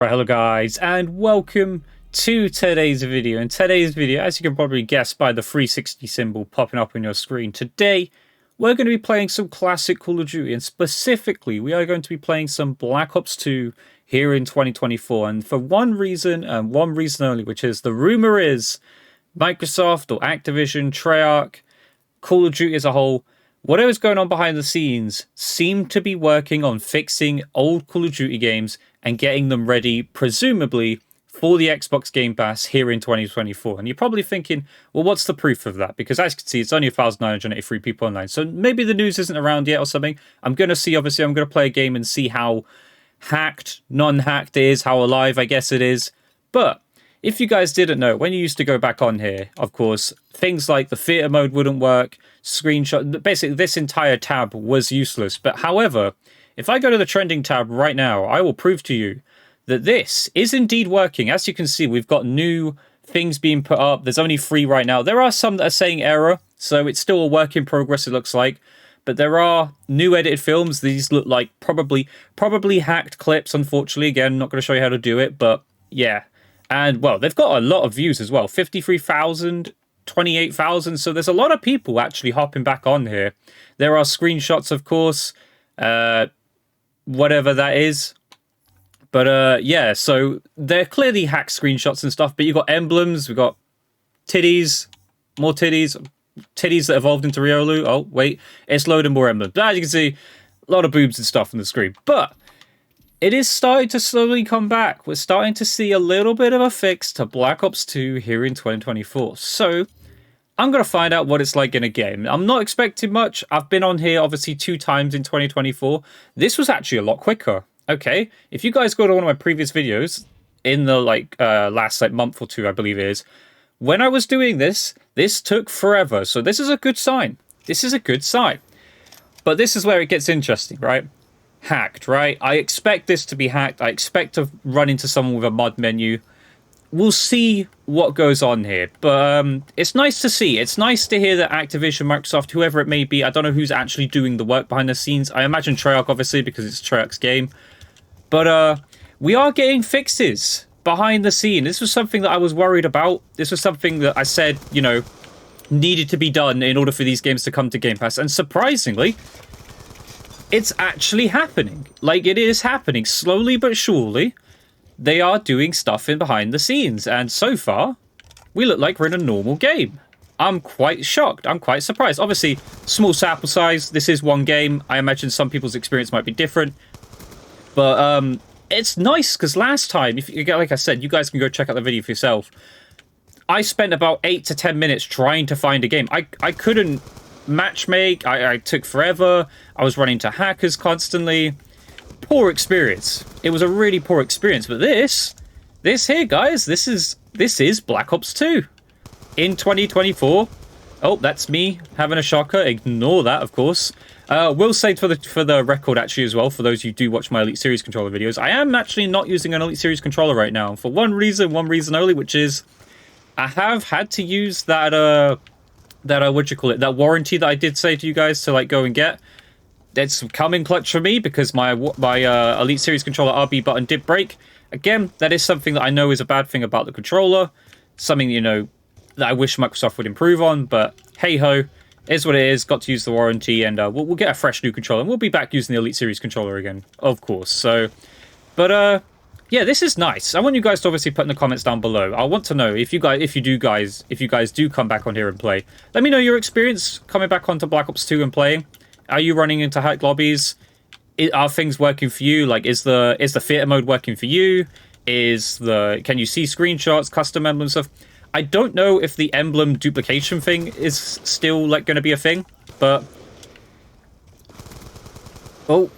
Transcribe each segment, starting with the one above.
Right, hello guys, and welcome to today's video. In today's video, as you can probably guess by the 360 symbol popping up on your screen, today we're going to be playing some classic Call of Duty, and specifically we are going to be playing some Black Ops 2 here in 2024, and for one reason and one reason only, which is the rumor is Microsoft or Activision, Treyarch, Call of Duty as a whole, whatever's going on behind the scenes seem to be working on fixing old Call of Duty games and getting them ready, presumably, for the Xbox Game Pass here in 2024. And you're probably thinking, well, what's the proof of that? Because as you can see, it's only 1,983 people online. So maybe the news isn't around yet or something. I'm going to see, obviously, I'm going to play a game and see how hacked, non-hacked it is, how alive I guess it is. But if you guys didn't know, when you used to go back on here, of course, things like the theater mode wouldn't work, screenshot, basically this entire tab was useless. But however, if I go to the trending tab right now, I will prove to you that this is indeed working. As you can see, we've got new things being put up. There's only 3 right now. There are some that are saying error, so it's still a work in progress, it looks like. But there are new edited films. These look like probably hacked clips, unfortunately. Again, not going to show you how to do it, but yeah. And, well, they've got a lot of views as well. 53,000, 28,000. So there's a lot of people actually hopping back on here. There are screenshots, of course. Whatever that is. But, yeah, so they're clearly hacked screenshots and stuff. But you've got emblems. We've got titties. More titties. Titties that evolved into Riolu. Oh, wait. It's loading more emblems. But as you can see, a lot of boobs and stuff on the screen. But it is starting to slowly come back. We're starting to see a little bit of a fix to Black Ops 2 here in 2024. So I'm going to find out what it's like in a game. I'm not expecting much. I've been on here, obviously, 2 times in 2024. This was actually a lot quicker. Okay, if you guys go to one of my previous videos, in the, last, month or 2, I believe it is, when I was doing this, this took forever. So this is a good sign. This is a good sign. But this is where it gets interesting, right? Hacked, right? I expect this to be hacked. I expect to run into someone with a mod menu. We'll see what goes on here, but it's nice to see. It's nice to hear that Activision, Microsoft, whoever it may be, I don't know who's actually doing the work behind the scenes. I imagine Treyarch, obviously, because it's Treyarch's game. But we are getting fixes behind the scene. This was something that I was worried about. This was something that I said, needed to be done in order for these games to come to Game Pass. And surprisingly, it's actually happening. It is happening. Slowly but surely, they are doing stuff in behind the scenes. And so far, we look like we're in a normal game. I'm quite shocked. I'm quite surprised. Obviously, small sample size. This is one game. I imagine some people's experience might be different. But it's nice because last time, like I said, you guys can go check out the video for yourself. I spent about 8 to 10 minutes trying to find a game. I couldn't matchmake. I took forever. I was running to hackers constantly. Poor experience. It was a really poor experience. But this here, guys, this is Black Ops 2 in 2024. Oh, that's me having a shocker. Ignore that, of course. Will say for the record, actually, as well, for those who do watch my Elite Series controller videos, I am actually not using an Elite Series controller right now for one reason only, which is I have had to use that that warranty that I did say to you guys to go and get. It's coming clutch for me because my Elite Series controller RB button did break. Again, that is something that I know is a bad thing about the controller. Something, that I wish Microsoft would improve on. But hey-ho, is what it is. Got to use the warranty, and we'll get a fresh new controller. And we'll be back using the Elite Series controller again, of course. So, but yeah, this is nice. I want you guys to obviously put in the comments down below. I want to know if you guys do come back on here and play. Let me know your experience coming back onto Black Ops 2 and playing. Are you running into hacked lobbies? Are things working for you? Is the theater mode working for you? Can you see screenshots, custom emblems stuff? I don't know if the emblem duplication thing is still going to be a thing, but oh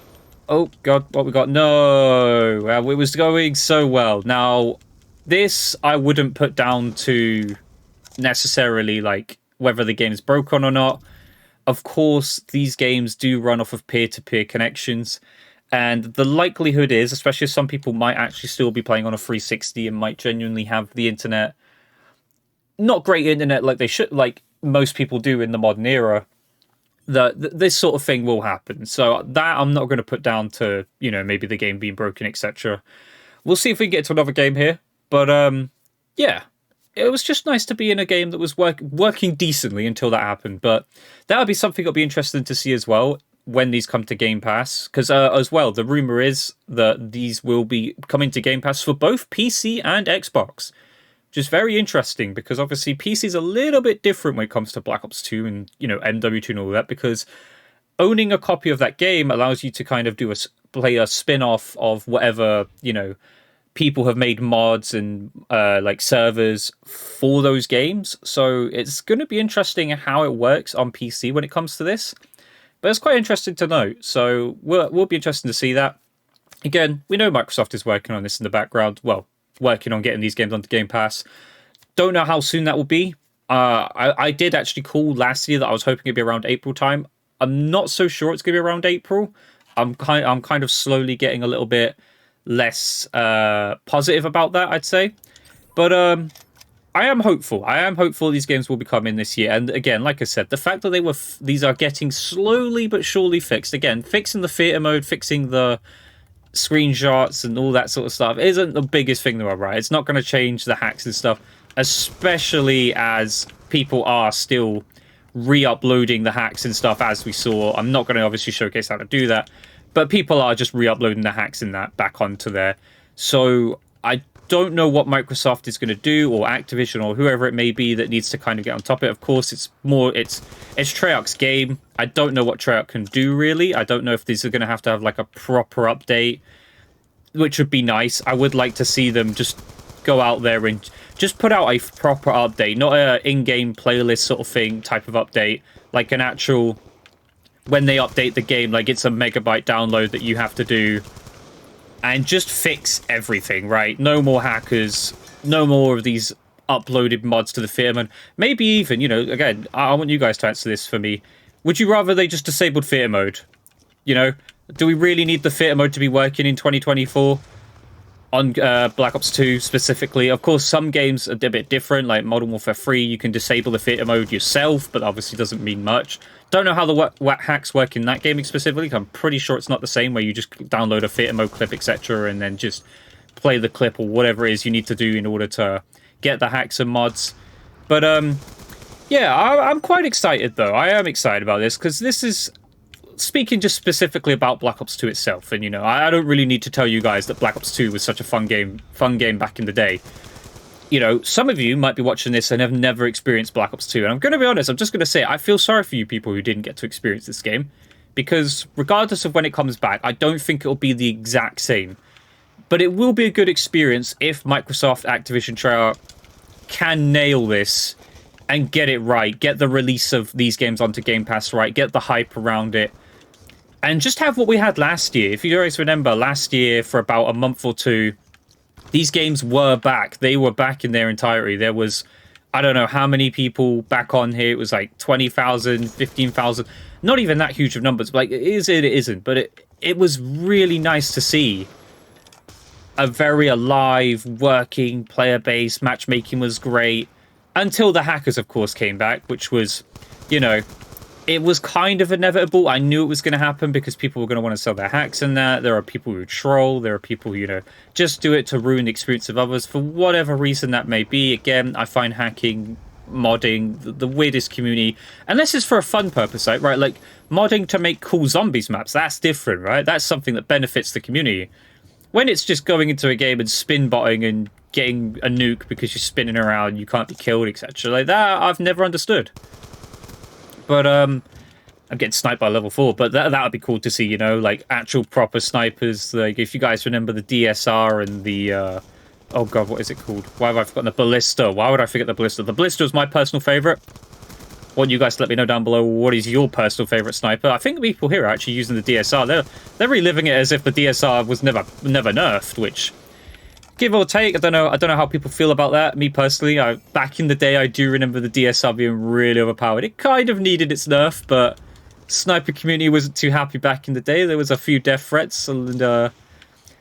god, what we got? No, it was going so well. Now, this I wouldn't put down to necessarily whether the game's broken or not. Of course, these games do run off of peer-to-peer connections, and the likelihood is, especially if some people might actually still be playing on a 360 and might genuinely have the internet, not great internet like they should, like most people do in the modern era, that this sort of thing will happen. So that I'm not going to put down to, maybe the game being broken, etc. we'll see if we can get to another game here. But yeah, it was just nice to be in a game that was working decently until that happened. But that would be something that'll be interesting to see as well when these come to Game Pass. Because as well, the rumor is that these will be coming to Game Pass for both PC and Xbox. Which is very interesting because obviously PC is a little bit different when it comes to Black Ops 2 and, MW2 and all that, because owning a copy of that game allows you to kind of play a spin-off of whatever, people have made mods and like servers for those games. So it's going to be interesting how it works on PC when it comes to this. But it's quite interesting to note. So we'll be interested to see that. Again, we know Microsoft is working on this in the background. Well, working on getting these games onto Game Pass. Don't know how soon that will be. I did actually call last year that I was hoping it'd be around April time. I'm not so sure it's going to be around April. I'm kind of slowly getting a little bit less positive about that, I'd say. But I am hopeful. I am hopeful these games will be coming this year. And again, like I said, the fact that these are getting slowly but surely fixed. Again, fixing the theater mode, fixing the screenshots and all that sort of stuff isn't the biggest thing though, right? It's not going to change the hacks and stuff, especially as people are still re-uploading the hacks and stuff, as we saw. I'm not going to obviously showcase how to do that, but people are just re-uploading the hacks and that back onto there. So I don't know what Microsoft is going to do, or Activision, or whoever it may be that needs to kind of get on top of it. Of course, it's Treyarch's game. I don't know what Treyarch can do, really. I don't know if these are going to have like a proper update, which would be nice. I would like to see them just go out there and just put out a proper update, not a in-game playlist sort of thing type of update, like an actual, when they update the game, like it's a megabyte download that you have to do, and just fix everything, right? No more hackers, no more of these uploaded mods to the theater mode. Maybe even, again, I want you guys to answer this for me. Would you rather they just disabled theater mode? Do we really need the theater mode to be working in 2024 on Black Ops 2 specifically? Of course, some games are a bit different, like Modern Warfare 3, you can disable the theater mode yourself, but obviously doesn't mean much. Don't know how the hacks work in that gaming specifically. I'm pretty sure it's not the same, where you just download a theater mode clip, etc., and then just play the clip or whatever it is you need to do in order to get the hacks and mods. But yeah, I'm quite excited though. I am excited about this because this is speaking just specifically about Black Ops 2 itself. And I don't really need to tell you guys that Black Ops 2 was such a fun game back in the day. Some of you might be watching this and have never experienced Black Ops 2. And I'm going to be honest, I'm just going to say, I feel sorry for you people who didn't get to experience this game. Because regardless of when it comes back, I don't think it'll be the exact same. But it will be a good experience if Microsoft, Activision, Treyarch can nail this and get it right. Get the release of these games onto Game Pass right. Get the hype around it. And just have what we had last year. If you guys remember, last year for about a month or two, these games were back. They were back in their entirety. There was, I don't know how many people back on here. It was like 20,000, 15,000. Not even that huge of numbers. Like, it isn't. But it was really nice to see a very alive, working player base. Matchmaking was great. Until the hackers, of course, came back, which was, it was kind of inevitable. I knew it was going to happen because people were going to want to sell their hacks and that. There are people who troll. There are people who, just do it to ruin the experience of others for whatever reason that may be. Again, I find hacking, modding, the weirdest community. Unless it's for a fun purpose, right? Like, modding to make cool zombies maps. That's different, right? That's something that benefits the community. When it's just going into a game and spin botting and getting a nuke because you're spinning around, you can't be killed, etc. Like that, I've never understood. But I'm getting sniped by level 4, but that would be cool to see, like actual proper snipers. Like if you guys remember the DSR and the oh god, what is it called? Why have I forgotten the ballista? Why would I forget the ballista? The ballista was my personal favorite. I want you guys to let me know down below, what is your personal favorite sniper? I think people here are actually using the DSR. They're reliving it as if the DSR was never nerfed, which, give or take, I don't know how people feel about that. Me personally, back in the day, I do remember the DSR being really overpowered. It kind of needed its nerf, but sniper community wasn't too happy back in the day. There was a few death threats, and that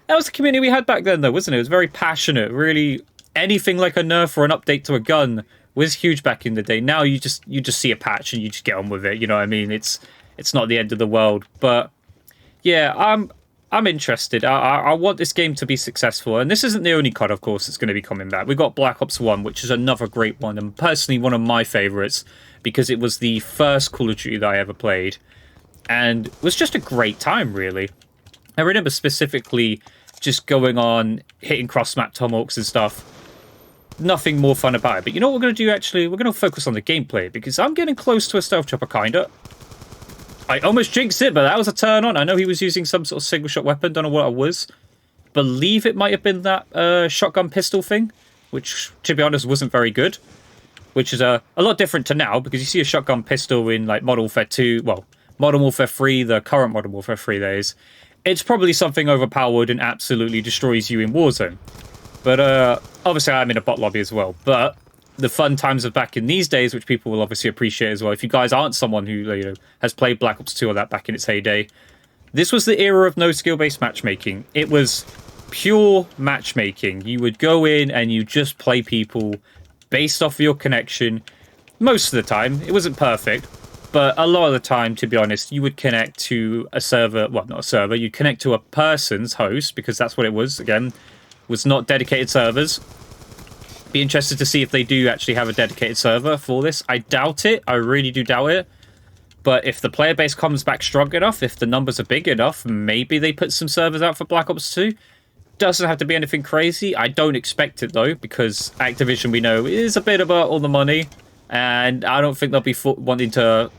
was the community we had back then, though, wasn't it? It was very passionate. Really, anything like a nerf or an update to a gun was huge back in the day. Now you just see a patch and you just get on with it. You know what I mean? It's not the end of the world, but yeah, I'm interested. I want this game to be successful, and this isn't the only COD, of course, that's going to be coming back. We've got Black Ops 1, which is another great one, and personally one of my favourites, because it was the first Call of Duty that I ever played, and it was just a great time, really. I remember specifically just going on, hitting cross-map tomahawks and stuff. Nothing more fun about it. But you know what we're going to do, actually? We're going to focus on the gameplay, because I'm getting close to a stealth chopper, kinda. I almost jinxed it, but that was a turn on. I know he was using some sort of single-shot weapon. Don't know what it was. Believe it might have been that shotgun pistol thing, which, to be honest, wasn't very good. Which is a lot different to now, because you see a shotgun pistol in, like, Modern Warfare 2, well, Modern Warfare 3, the current Modern Warfare 3, that is. It's probably something overpowered and absolutely destroys you in Warzone. But, obviously, I'm in a bot lobby as well. But the fun times of back in these days, which people will obviously appreciate as well. If you guys aren't someone who, you know, has played Black Ops 2 or that back in its heyday, this was the era of no skill-based matchmaking. It was pure matchmaking. You would go in and you just play people based off of your connection. Most of the time, it wasn't perfect, but a lot of the time, to be honest, you would connect to a server, well, not a server, you'd connect to a person's host, because that's what it was, again, was not dedicated servers. Be interested to see if they do actually have a dedicated server for this. I doubt it. I really do doubt it. But if the player base comes back strong enough, if the numbers are big enough, maybe they put some servers out for Black Ops 2. Doesn't have to be anything crazy. I don't expect it, though, because Activision, we know, is a bit about all the money. And I don't think they'll be wanting to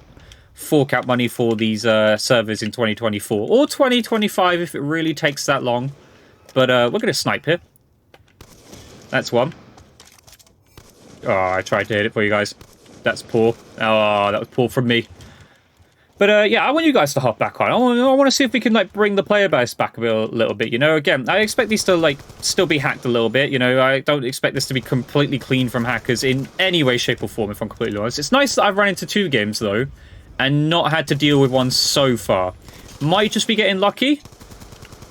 fork out money for these servers in 2024. Or 2025 if it really takes that long. But we're going to snipe here. That's one. Oh, I tried to hit it for you guys. That's poor. Oh, that was poor from me. But yeah, I want you guys to hop back on. I want to see if we can like bring the player base back a little bit. You know, again, I expect these to like still be hacked a little bit. You know, I don't expect this to be completely clean from hackers in any way, shape, or form. If I'm completely honest, it's nice that I've run into 2 games though, and not had to deal with one so far. Might just be getting lucky.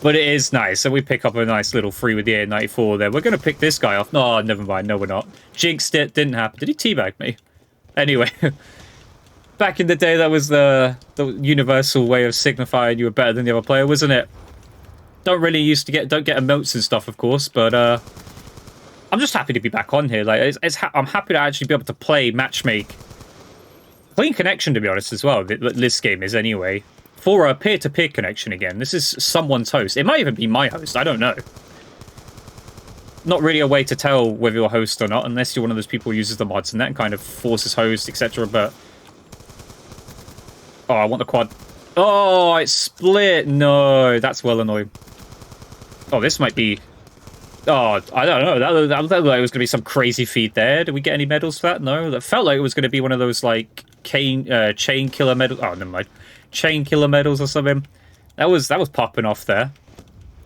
But it is nice, so we pick up a nice little free with the A94 there. We're going to pick this guy off. No, never mind. No, we're not. Jinxed it. Didn't happen. Did he teabag me? Anyway, back in the day, that was the universal way of signifying you were better than the other player, wasn't it? Don't get emotes and stuff, of course, but I'm just happy to be back on here. Like, I'm happy to actually be able to play matchmake. Clean connection, to be honest, as well. This game is anyway. For a peer-to-peer connection again. This is someone's host. It might even be my host. I don't know. Not really a way to tell whether you're a host or not, unless you're one of those people who uses the mods and that and kind of forces host, etc. But oh, I want the quad. Oh, it's split. No, that's well annoying. Oh, this might be... Oh, I don't know. That looked like it was going to be some crazy feed there. Did we get any medals for that? No. That felt like it was going to be one of those, like, chain killer medals. Oh, never mind. Chain killer medals or something. That was popping off there.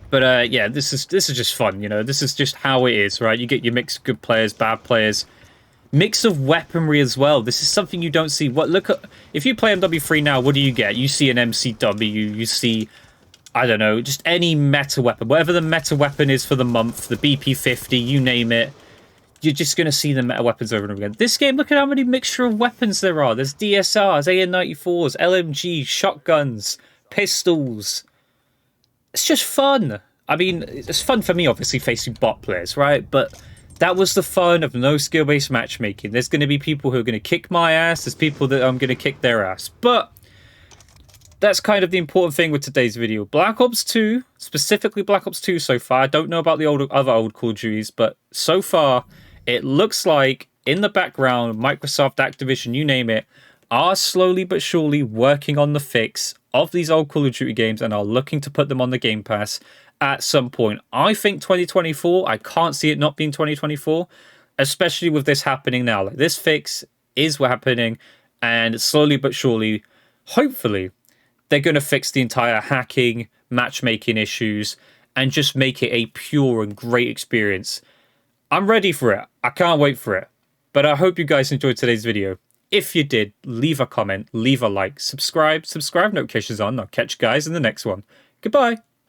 But yeah, this is just fun, you know. This is just how it is, right? You get your mix of good players, bad players, mix of weaponry as well. This is something you don't see. Look at, if you play MW3 now, what do you get? You see an MCW, you see, I don't know, just any meta weapon, whatever the meta weapon is for the month, the BP50, you name it. You're just going to see the meta weapons over and over again. This game, look at how many mixture of weapons there are. There's DSRs, AN94s, LMGs, shotguns, pistols. It's just fun. I mean, it's fun for me, obviously, facing bot players, right? But that was the fun of no skill-based matchmaking. There's going to be people who are going to kick my ass. There's people that I'm going to kick their ass. But that's kind of the important thing with today's video. Black Ops 2, specifically Black Ops 2 so far. I don't know about the other old Call of Duties, but so far, it looks like, in the background, Microsoft, Activision, you name it, are slowly but surely working on the fix of these old Call of Duty games and are looking to put them on the Game Pass at some point. I think 2024, I can't see it not being 2024, especially with this happening now. Like, this fix is happening, and slowly but surely, hopefully, they're going to fix the entire hacking, matchmaking issues, and just make it a pure and great experience. I'm ready for it. I can't wait for it. But I hope you guys enjoyed today's video. If you did, leave a comment, leave a like, subscribe notifications on. I'll catch you guys in the next one. Goodbye.